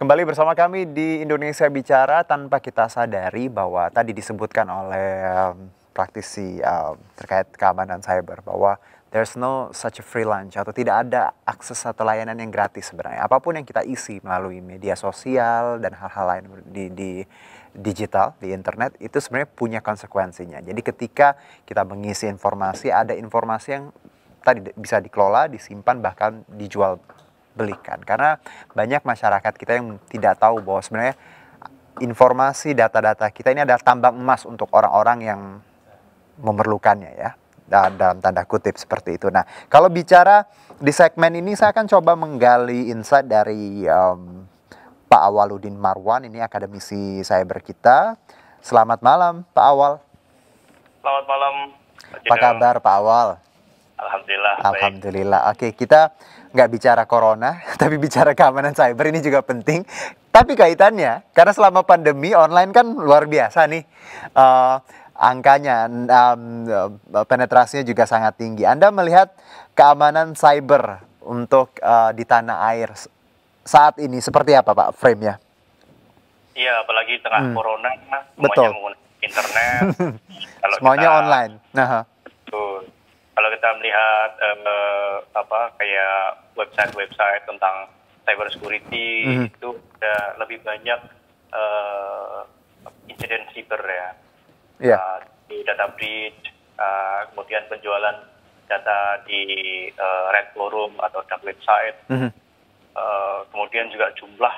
Kembali bersama kami di Indonesia Bicara tanpa kita sadari bahwa tadi disebutkan oleh praktisi terkait keamanan cyber bahwa there's no such a free lunch atau tidak ada akses atau layanan yang gratis sebenarnya. Apapun yang kita isi melalui media sosial dan hal-hal lain di digital, di internet itu sebenarnya punya konsekuensinya. Jadi ketika kita mengisi informasi, ada informasi yang tadi bisa dikelola, disimpan, bahkan dijual belikan. Karena banyak masyarakat kita yang tidak tahu bahwa sebenarnya informasi data-data kita ini adalah tambang emas untuk orang-orang yang memerlukannya ya. Dalam tanda kutip seperti itu. Nah, kalau bicara di segmen ini saya akan coba menggali insight dari Pak Awaludin Marwan, ini akademisi cyber kita. Selamat malam Pak Awal. Selamat malam. Apa kabar Pak Awal? Alhamdulillah. Alhamdulillah. Oke, kita nggak bicara corona, tapi bicara keamanan cyber ini juga penting. Tapi kaitannya, karena selama pandemi online kan luar biasa nih. Angkanya, penetrasinya juga sangat tinggi. Anda melihat keamanan cyber untuk di tanah air saat ini seperti apa Pak frame-nya? Iya, apalagi tengah corona, Betul. semuanya menggunakan internet. Kalau semuanya kita, online. Nah, betul. Kalau kita melihat kayak website-website tentang cyber security itu ada lebih banyak insiden cyber ya. iya. Di data breach, kemudian penjualan data di red forum atau dark website. Kemudian juga jumlah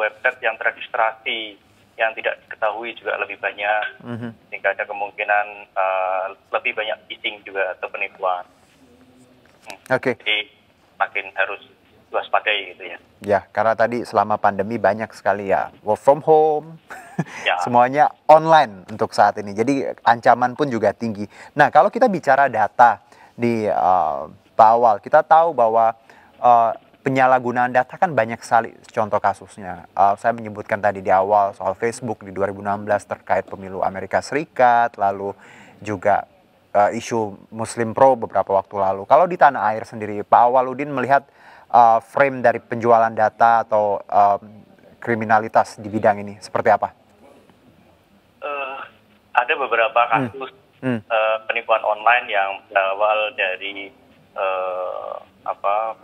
website yang terregistrasi yang tidak diketahui juga lebih banyak, sehingga ada kemungkinan lebih banyak phishing juga atau penipuan. Oke. Jadi makin harus waspadai gitu ya. Ya, karena tadi selama pandemi banyak sekali ya work from home, Ya. semuanya online untuk saat ini. Jadi ancaman pun juga tinggi. Nah, kalau kita bicara data di Pak Awal, kita tahu bahwa penyalahgunaan data kan banyak sekali contoh kasusnya. Saya menyebutkan tadi di awal soal Facebook di 2016 terkait pemilu Amerika Serikat, lalu juga isu Muslim Pro beberapa waktu lalu. Kalau di tanah air sendiri, Pak Awaludin melihat frame dari penjualan data atau kriminalitas di bidang ini seperti apa? Ada beberapa kasus penipuan online yang berawal dari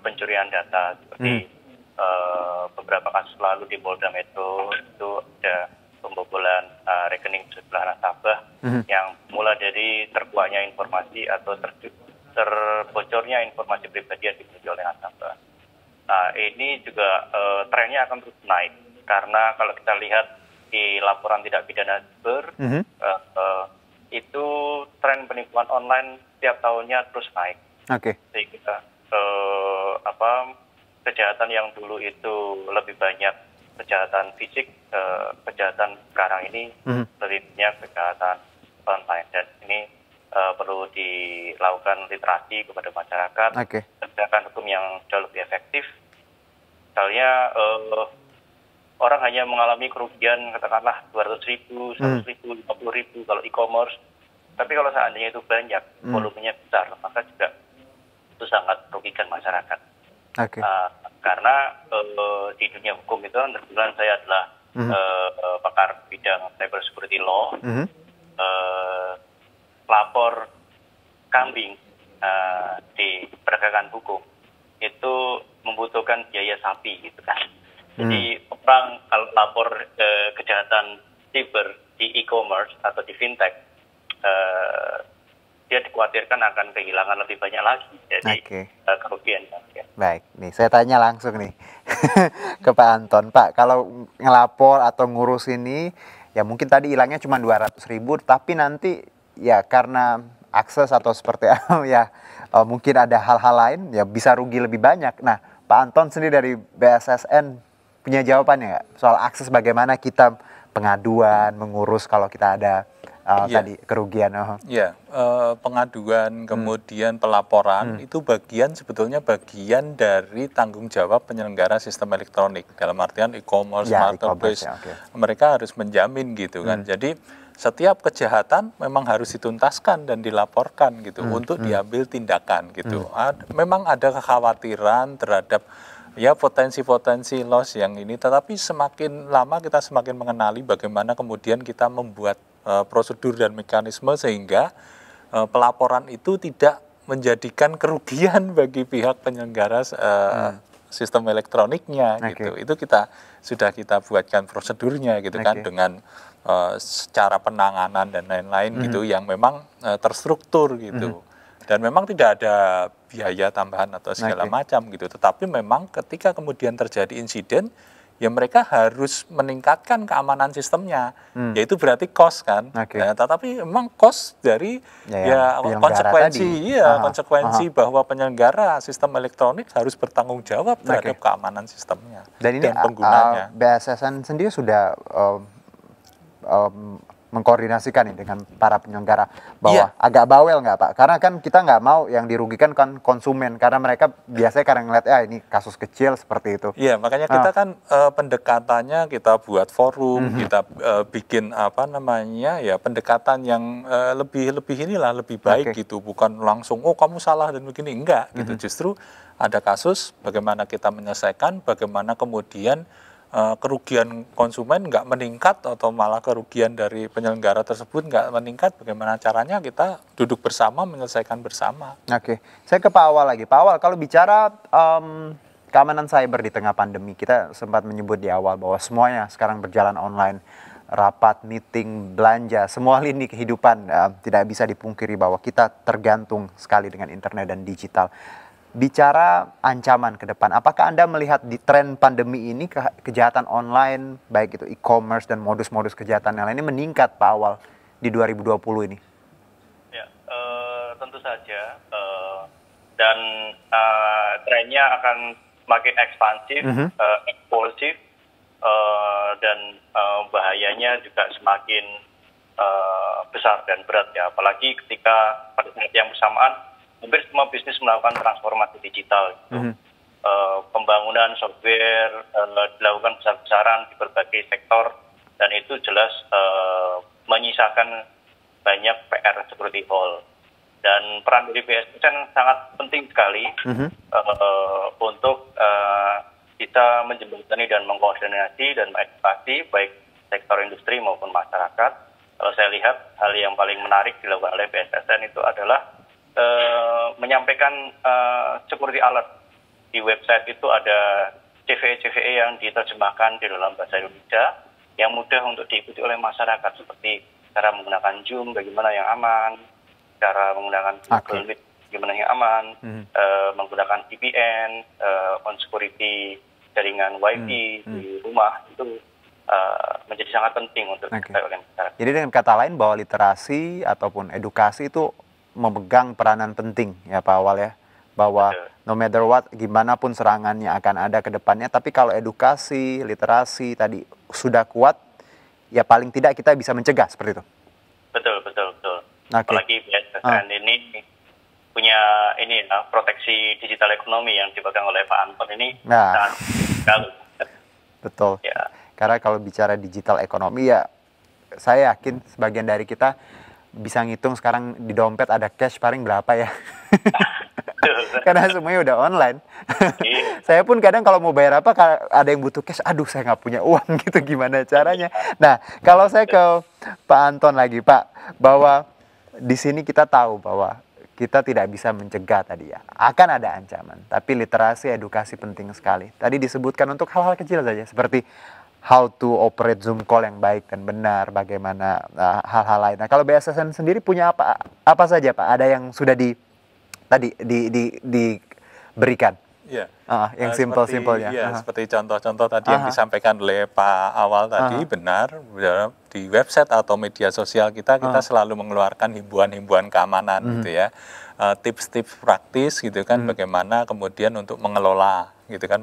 pencurian data, seperti beberapa kasus lalu di Polda Metro itu ada pembobolan rekening sejumlah nasabah yang mulai dari terkuaknya informasi atau terbocornya informasi pribadi yang dimiliki oleh nasabah. Nah, ini juga trennya akan terus naik karena kalau kita lihat di laporan tindak pidana cyber itu tren penipuan online setiap tahunnya terus naik. Oke. Sehingga kejahatan yang dulu itu lebih banyak kejahatan fisik, kejahatan sekarang ini lebih banyak kejahatan online, dan ini perlu dilakukan literasi kepada masyarakat, kebijakan hukum yang jauh lebih efektif. Misalnya orang hanya mengalami kerugian katakanlah 200.000, 100.000, 50.000 kalau e-commerce, tapi kalau seandainya itu banyak, volumenya besar, maka juga itu sangat merugikan masyarakat. Karena di dunia hukum itu kebetulan saya adalah pakar bidang cyber security law. Lapor kambing di penegakan hukum itu membutuhkan biaya sapi gitu kan. Jadi orang kalau lapor kejahatan cyber di e-commerce atau di fintech, dia dikhawatirkan akan kehilangan lebih banyak lagi, jadi kerugian. Baik, nih saya tanya langsung nih ke Pak Anton. Pak, kalau ngelapor atau ngurus ini, ya mungkin tadi hilangnya cuma 200.000, tapi nanti ya karena akses atau seperti ya mungkin ada hal-hal lain, ya bisa rugi lebih banyak. Nah, Pak Anton sendiri dari BSSN punya jawabannya nggak soal akses, bagaimana kita pengaduan, mengurus kalau kita ada tadi kerugian? Pengaduan kemudian pelaporan itu sebetulnya bagian dari tanggung jawab penyelenggara sistem elektronik, dalam artian e-commerce, marketplace. Mereka harus menjamin gitu kan. Jadi setiap kejahatan memang harus dituntaskan dan dilaporkan gitu untuk diambil tindakan gitu. Memang ada kekhawatiran terhadap ya potensi-potensi loss yang ini, tetapi semakin lama kita semakin mengenali bagaimana kemudian kita membuat prosedur dan mekanisme sehingga pelaporan itu tidak menjadikan kerugian bagi pihak penyelenggara sistem elektroniknya gitu. Itu sudah kita buatkan prosedurnya gitu kan, dengan secara penanganan dan lain-lain gitu yang memang terstruktur gitu. Dan memang tidak ada biaya tambahan atau segala macam gitu. Tetapi memang ketika kemudian terjadi insiden, ya mereka harus meningkatkan keamanan sistemnya. Yaitu berarti cost kan. Ya, tetapi memang cost dari konsekuensi konsekuensi bahwa penyelenggara sistem elektronik harus bertanggung jawab terhadap keamanan sistemnya dan penggunanya. BSSN sendiri sudah mengkoordinasikan dengan para penyelenggara bahwa agak bawel nggak Pak? Karena kan kita nggak mau yang dirugikan kan konsumen, karena mereka biasanya karena ngeliat ini kasus kecil seperti itu. Iya, makanya kita kan pendekatannya kita buat forum, kita bikin pendekatan yang lebih baik gitu, bukan langsung kamu salah dan begini, enggak gitu. Justru ada kasus bagaimana kita menyelesaikan, bagaimana kemudian kerugian konsumen nggak meningkat atau malah kerugian dari penyelenggara tersebut nggak meningkat, bagaimana caranya kita duduk bersama menyelesaikan bersama. Saya ke Pak Awal lagi. Pak Awal, kalau bicara keamanan cyber di tengah pandemi, kita sempat menyebut di awal bahwa semuanya sekarang berjalan online, rapat, meeting, belanja, semua lini kehidupan tidak bisa dipungkiri bahwa kita tergantung sekali dengan internet dan digital. Bicara ancaman ke depan, apakah Anda melihat di tren pandemi ini kejahatan online, baik itu e-commerce dan modus-modus kejahatan yang lain ini meningkat Pak Awal di 2020 ini? Ya, tentu saja. Dan trennya akan semakin ekspansif, eksplosif, dan bahayanya juga semakin besar dan berat ya. Apalagi ketika pada saat yang bersamaan hampir semua bisnis melakukan transformasi digital. Pembangunan software dilakukan besar-besaran di berbagai sektor, dan itu jelas menyisakan banyak PR security hole. Dan peran dari BSSN sangat penting sekali untuk kita menjembatani dan mengkoordinasi dan mengedukasi baik sektor industri maupun masyarakat. Kalau saya lihat hal yang paling menarik dilakukan oleh BSSN itu adalah menyampaikan security alert. Di website itu ada CVE yang diterjemahkan di dalam bahasa Indonesia yang mudah untuk diikuti oleh masyarakat, seperti cara menggunakan Zoom bagaimana yang aman, cara menggunakan Google Meet bagaimana yang aman, menggunakan VPN, on security jaringan WiFi di rumah, itu menjadi sangat penting untuk diketahui oleh masyarakat. Jadi dengan kata lain bahwa literasi ataupun edukasi itu memegang peranan penting ya Pak Awal ya, bahwa no matter what, gimana pun serangannya akan ada ke depannya, tapi kalau edukasi, literasi tadi sudah kuat, ya paling tidak kita bisa mencegah seperti itu. Betul. Apalagi BSSN ini punya proteksi digital ekonomi yang dipegang oleh Pak Anton ini. Betul. Ya. Karena kalau bicara digital ekonomi ya, saya yakin sebagian dari kita bisa ngitung sekarang di dompet ada cash paling berapa ya. Karena semuanya udah online. Saya pun kadang kalau mau bayar apa, ada yang butuh cash, aduh saya nggak punya uang gitu, gimana caranya. Nah, kalau saya ke Pak Anton lagi Pak, bahwa di sini kita tahu bahwa kita tidak bisa mencegah tadi ya, akan ada ancaman, tapi literasi edukasi penting sekali. Tadi disebutkan untuk hal-hal kecil saja, seperti how to operate Zoom call yang baik dan benar, bagaimana hal-hal lain. Nah, kalau BSSN sendiri punya apa saja Pak? Ada yang sudah diberikan? Ya. Yang simpel-simpelnya. Ya, seperti contoh-contoh tadi yang disampaikan oleh Pak Awal tadi, benar. Di website atau media sosial kita selalu mengeluarkan himbauan-himbauan keamanan gitu ya. Tips-tips praktis gitu kan, bagaimana kemudian untuk mengelola gitu kan,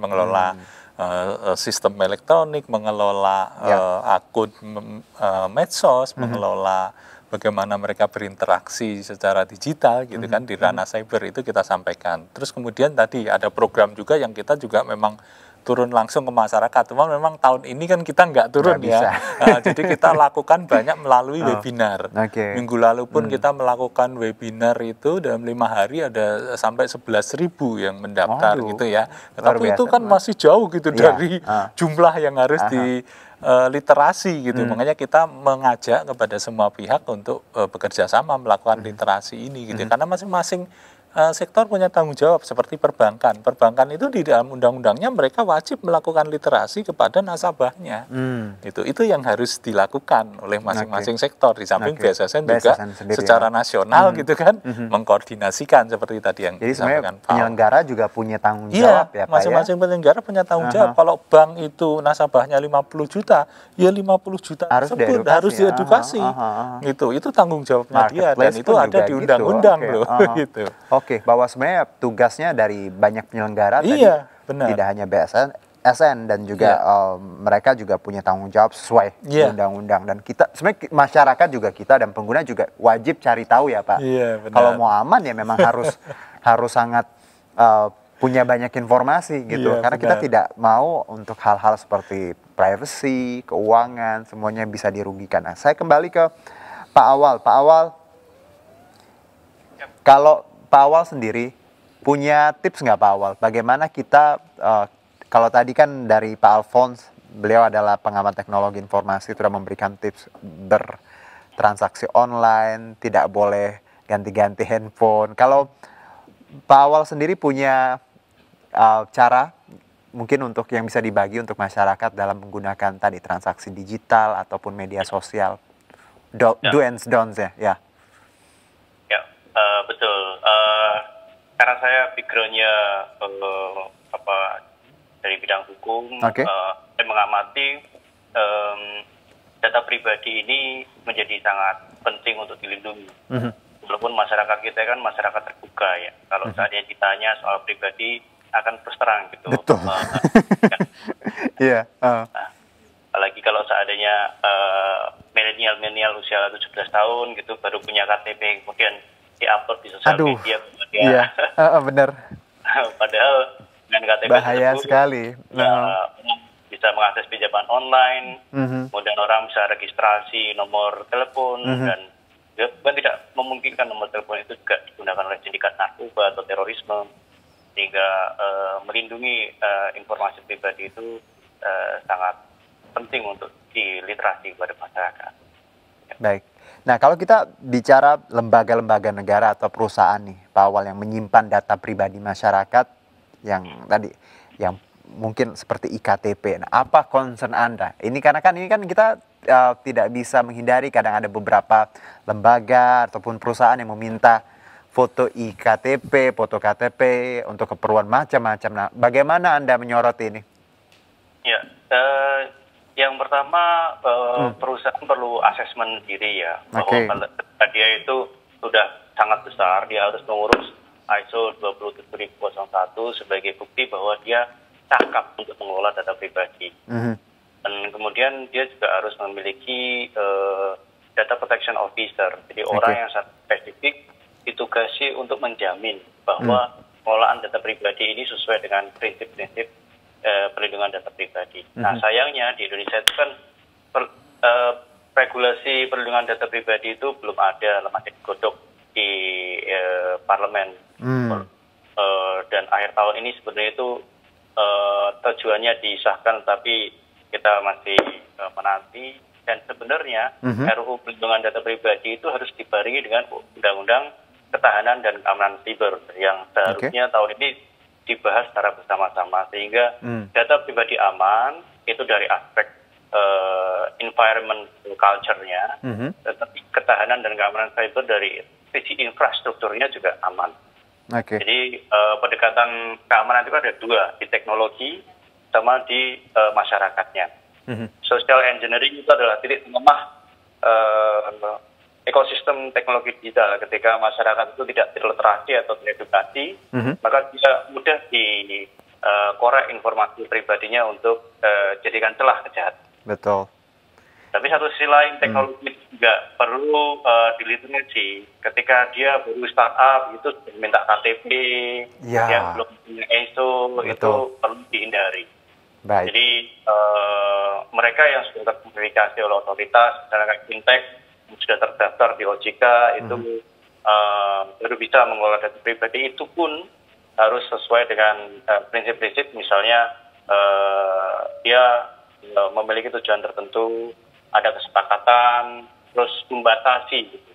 sistem elektronik, mengelola akun medsos, mengelola bagaimana mereka berinteraksi secara digital gitu kan di ranah cyber, itu kita sampaikan. Terus kemudian tadi ada program juga yang kita juga memang turun langsung ke masyarakat. Cuma memang tahun ini kan kita nggak turun ya. Jadi kita lakukan banyak melalui webinar. Minggu lalu pun kita melakukan webinar itu dalam 5 hari ada sampai 11.000 yang mendaftar gitu ya. Tetapi itu kan masih jauh gitu dari jumlah yang harus di literasi gitu. Makanya kita mengajak kepada semua pihak untuk bekerja sama melakukan literasi ini gitu. Karena masing-masing sektor punya tanggung jawab seperti perbankan. Perbankan itu di dalam undang-undangnya mereka wajib melakukan literasi kepada nasabahnya. Itu yang harus dilakukan oleh masing-masing sektor. Di samping BSSN juga secara nasional gitu kan mengkoordinasikan seperti tadi yang disampaikan Pak. Penyelenggara juga punya tanggung jawab ya Pak. Masing-masing penyelenggara punya tanggung jawab. Kalau bank itu nasabahnya 50 juta, ya 50 juta tersebut harus diedukasi. Gitu. Itu tanggung jawabnya dia dan itu ada di undang-undang loh gitu. Oke, bahwa sebenarnya tugasnya dari banyak penyelenggara tadi tidak hanya BSSN dan juga mereka juga punya tanggung jawab sesuai undang-undang, dan kita sebenarnya masyarakat juga, kita dan pengguna juga wajib cari tahu ya Pak. Kalau mau aman ya memang harus sangat punya banyak informasi gitu, karena kita tidak mau untuk hal-hal seperti privacy, keuangan, semuanya bisa dirugikan. Nah, saya kembali ke Pak Awal. Pak Awal, kalau Pak Awal sendiri punya tips nggak Pak Awal? Bagaimana kita, kalau tadi kan dari Pak Alphonse, beliau adalah pengamat teknologi informasi, sudah memberikan tips bertransaksi online, tidak boleh ganti-ganti handphone. Kalau Pak Awal sendiri punya cara mungkin untuk yang bisa dibagi untuk masyarakat dalam menggunakan tadi transaksi digital ataupun media sosial, do and don'ts ya? Betul. Karena saya background-nya dari bidang hukum, saya mengamati data pribadi ini menjadi sangat penting untuk dilindungi. Walaupun masyarakat kita kan masyarakat terbuka ya. Kalau saatnya ditanya soal pribadi akan terus terang gitu. Betul. Apalagi kalau seandainya milenial usia 17 tahun gitu baru punya KTP, kemudian di-upload di sosial media. Benar. Padahal dengan KTP bahaya tersebut, sekali. Bisa mengakses pinjaman online, kemudian orang bisa registrasi nomor telepon, dan bukan tidak memungkinkan nomor telepon itu juga digunakan oleh sindikat narkoba atau terorisme, sehingga melindungi informasi pribadi itu sangat penting untuk diliterasi kepada masyarakat. Baik. Nah, kalau kita bicara lembaga-lembaga negara atau perusahaan nih, Pak Awal, yang menyimpan data pribadi masyarakat yang tadi, yang mungkin seperti IKTP. Nah, apa concern Anda? Ini karena kan kita tidak bisa menghindari, kadang ada beberapa lembaga ataupun perusahaan yang meminta foto IKTP, foto KTP untuk keperluan macam-macam. Nah, bagaimana Anda menyoroti ini? Ya, yang pertama perusahaan perlu asesmen diri ya, bahwa kalau dia itu sudah sangat besar, dia harus mengurus ISO 27001 sebagai bukti bahwa dia cakap untuk mengelola data pribadi. Dan kemudian dia juga harus memiliki data protection officer, jadi orang yang sangat spesifik ditugasi untuk menjamin bahwa pengelolaan data pribadi ini sesuai dengan prinsip-prinsip perlindungan data pribadi. Nah, sayangnya di Indonesia itu kan regulasi perlindungan data pribadi itu belum ada, masih digodok di parlemen. Dan akhir tahun ini sebenarnya itu tujuannya disahkan, tapi kita masih menanti. Dan sebenarnya RUU perlindungan data pribadi itu harus dibarengi dengan Undang-Undang Ketahanan dan Keamanan Siber yang seharusnya tahun ini dibahas secara bersama-sama, sehingga data pribadi aman itu dari aspek environment culture-nya, tetapi ketahanan dan keamanan cyber dari sisi infrastrukturnya juga aman. Jadi pendekatan keamanan itu ada dua, di teknologi sama di masyarakatnya. Social engineering itu adalah titik tengah ekosistem teknologi digital. Ketika masyarakat itu tidak terliterasi atau teredukasi, maka dia mudah dikorek informasi pribadinya untuk jadikan celah kejahatan. Betul. Tapi satu sisi lain teknologi juga perlu diliterasi. Ketika dia baru startup itu minta KTP, yang belum punya ISO, itu perlu dihindari. Baik. Jadi mereka yang sudah terverifikasi oleh otoritas, misalnya kayak fintech yang sudah terdaftar di OJK itu baru bisa mengelola data pribadi, itu pun harus sesuai dengan prinsip-prinsip, misalnya dia memiliki tujuan tertentu, ada kesepakatan, terus membatasi gitu.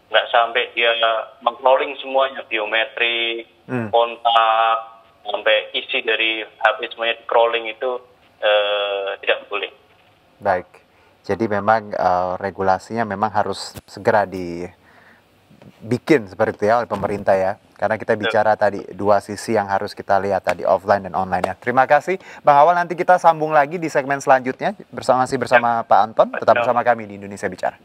Nggak sampai dia meng-crawling semuanya, biometrik, kontak, sampai isi dari HP semuanya di-crawling, itu tidak boleh. Baik, jadi memang regulasinya memang harus segera dibikin seperti itu ya oleh pemerintah ya. Karena kita bicara tadi dua sisi yang harus kita lihat tadi, offline dan online ya. Terima kasih Bang Awal, nanti kita sambung lagi di segmen selanjutnya masih bersama Pak Anton. Tetap bersama kami di Indonesia Bicara.